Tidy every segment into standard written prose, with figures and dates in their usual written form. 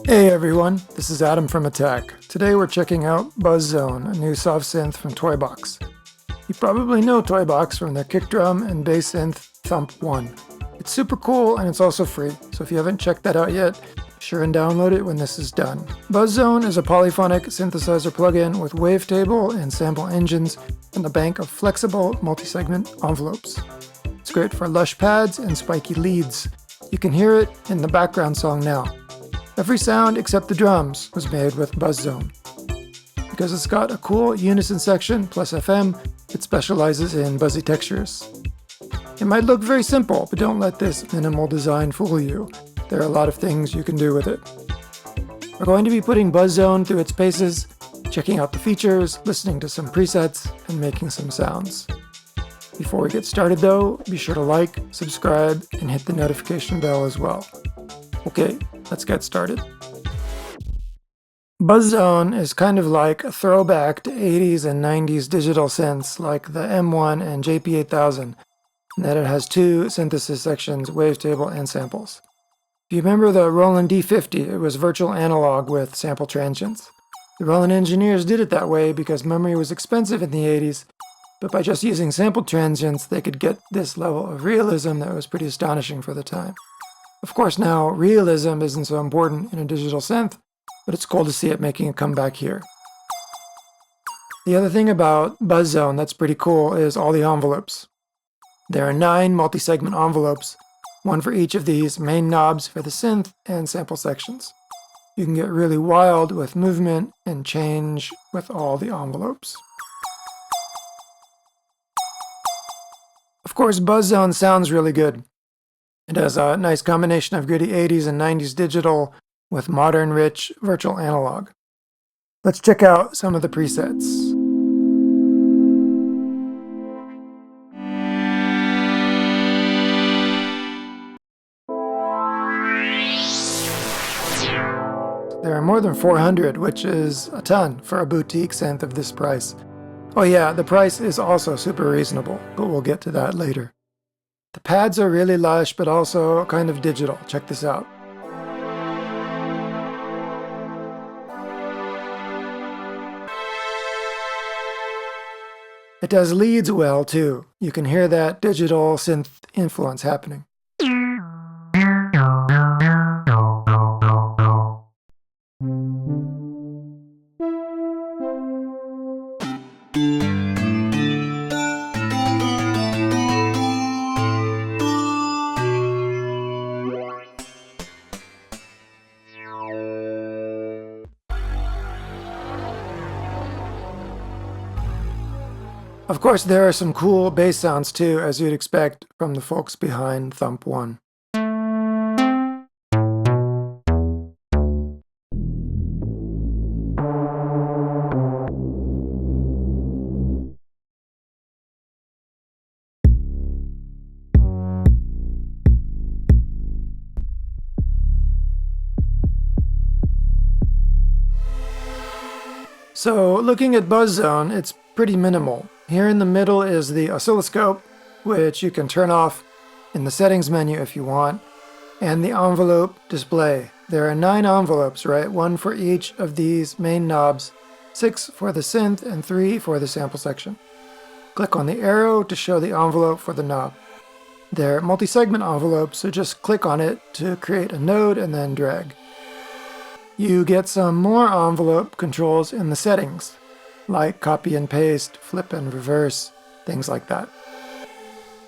Hey everyone, this is Adam from Attack. Today we're checking out Buzz Zone, a new soft synth from Toybox. You probably know Toybox from their kick drum and bass synth Thump 1. It's super cool and it's also free, so if you haven't checked that out yet, be sure and download it when this is done. Buzz Zone is a polyphonic synthesizer plugin with wavetable and sample engines and a bank of flexible multi-segment envelopes. It's great for lush pads and spiky leads. You can hear it in the background song now. Every sound except the drums was made with Buzz Zone. Because it's got a cool unison section plus FM, it specializes in buzzy textures. It might look very simple, but don't let this minimal design fool you. There are a lot of things you can do with it. We're going to be putting Buzz Zone through its paces, checking out the features, listening to some presets, and making some sounds. Before we get started though, be sure to like, subscribe, and hit the notification bell as well. Okay, let's get started. Buzz Zone is kind of like a throwback to 80s and 90s digital synths like the M1 and JP8000, in that it has two synthesis sections, wavetable and samples. If you remember the Roland D50, it was virtual analog with sample transients. The Roland engineers did it that way because memory was expensive in the 80s, but by just using sample transients, they could get this level of realism that was pretty astonishing for the time. Of course now, realism isn't so important in a digital synth, but it's cool to see it making a comeback here. The other thing about Buzz Zone that's pretty cool is all the envelopes. There are 9 multi-segment envelopes, one for each of these main knobs for the synth and sample sections. You can get really wild with movement and change with all the envelopes. Of course, Buzz Zone sounds really good. It has a nice combination of gritty 80s and 90s digital with modern, rich, virtual analog. Let's check out some of the presets. There are more than 400, which is a ton for a boutique synth of this price. Oh yeah, the price is also super reasonable, but we'll get to that later. The pads are really lush, but also kind of digital. Check this out. It does leads well, too. You can hear that digital synth influence happening. Of course, there are some cool bass sounds too, as you'd expect from the folks behind Thump 1. So, looking at Buzz Zone, it's pretty minimal. Here in the middle is the oscilloscope, which you can turn off in the settings menu if you want, and the envelope display. There are 9 envelopes, right? 1 for each of these main knobs, 6 for the synth, and 3 for the sample section. Click on the arrow to show the envelope for the knob. They're multi-segment envelopes, so just click on it to create a node and then drag. You get some more envelope controls in the settings, like copy and paste, flip and reverse, things like that.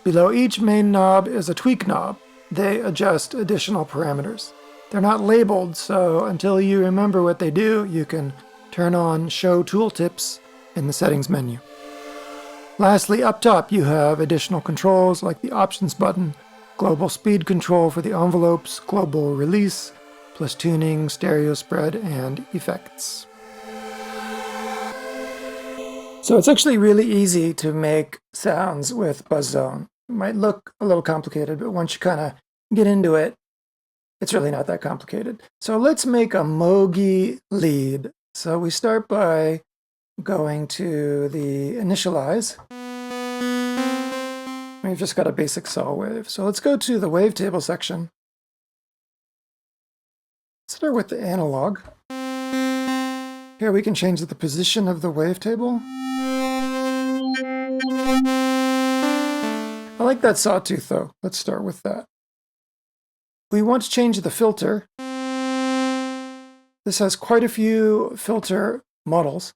Below each main knob is a tweak knob. They adjust additional parameters. They're not labeled, so until you remember what they do, you can turn on Show Tooltips in the settings menu. Lastly, up top you have additional controls like the Options button, global speed control for the envelopes, global release, plus tuning, stereo spread, and effects. So it's actually really easy to make sounds with Buzz Zone. It might look a little complicated, but once you kind of get into it, it's really not that complicated. So let's make a Mogi lead. So we start by going to the initialize. We've just got a basic saw wave. So let's go to the wavetable section. Start with the analog. Here we can change the position of the wavetable. I like that sawtooth though. Let's start with that. We want to change the filter. This has quite a few filter models.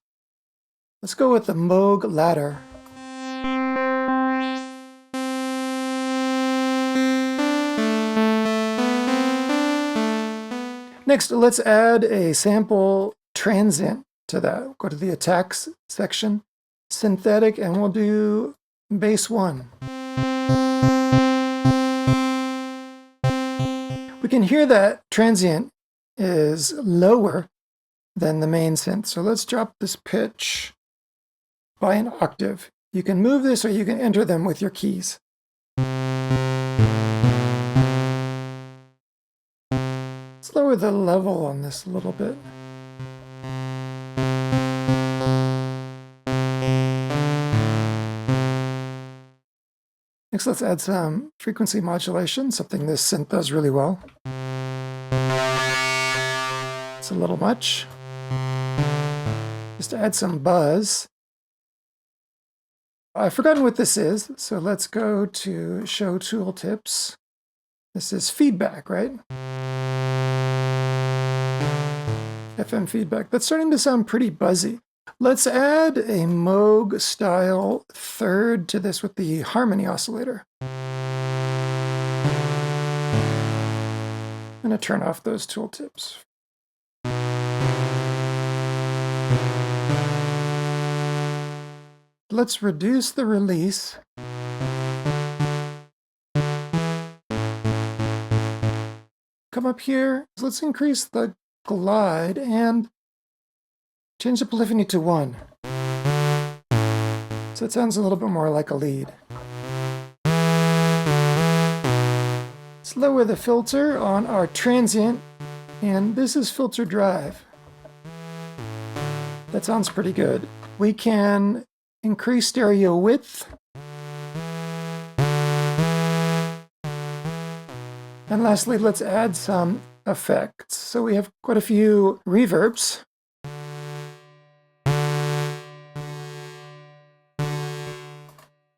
Let's go with the Moog ladder. Next, let's add a sample transient to that. Go to the attacks section, synthetic, and we'll do bass 1. We can hear that transient is lower than the main synth. So let's drop this pitch by an octave. You can move this or you can enter them with your keys. Let's lower the level on this a little bit. Next, let's add some frequency modulation, something this synth does really well. It's a little much. Just to add some buzz. I've forgotten what this is, so let's go to Show Tooltips. This is feedback, right? FM feedback. That's starting to sound pretty buzzy. Let's add a Moog style third to this with the harmony oscillator. I'm going to turn off those tooltips. Let's reduce the release. Come up here. Let's increase the glide and change the polyphony to 1. So it sounds a little bit more like a lead. Let's lower the filter on our transient, and this is filter drive. That sounds pretty good. We can increase stereo width. And lastly, let's add some effects. So we have quite a few reverbs. A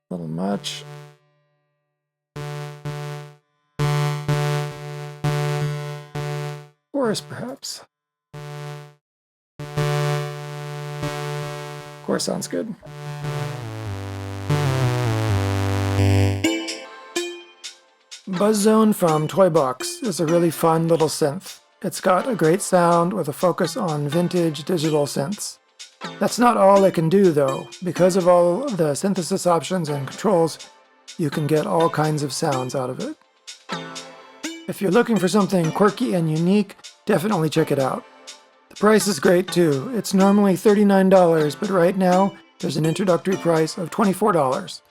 little much. Chorus, perhaps. Chorus sounds good. Buzzone from Toybox is a really fun little synth. It's got a great sound with a focus on vintage digital synths. That's not all it can do though. Because of all the synthesis options and controls, you can get all kinds of sounds out of it. If you're looking for something quirky and unique, definitely check it out. The price is great too. It's normally $39, but right now there's an introductory price of $24.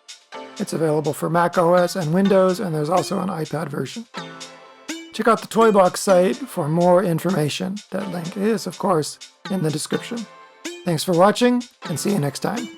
It's available for Mac OS and Windows, and there's also an iPad version. Check out the Toybox site for more information. That link is, of course, in the description. Thanks for watching, and see you next time.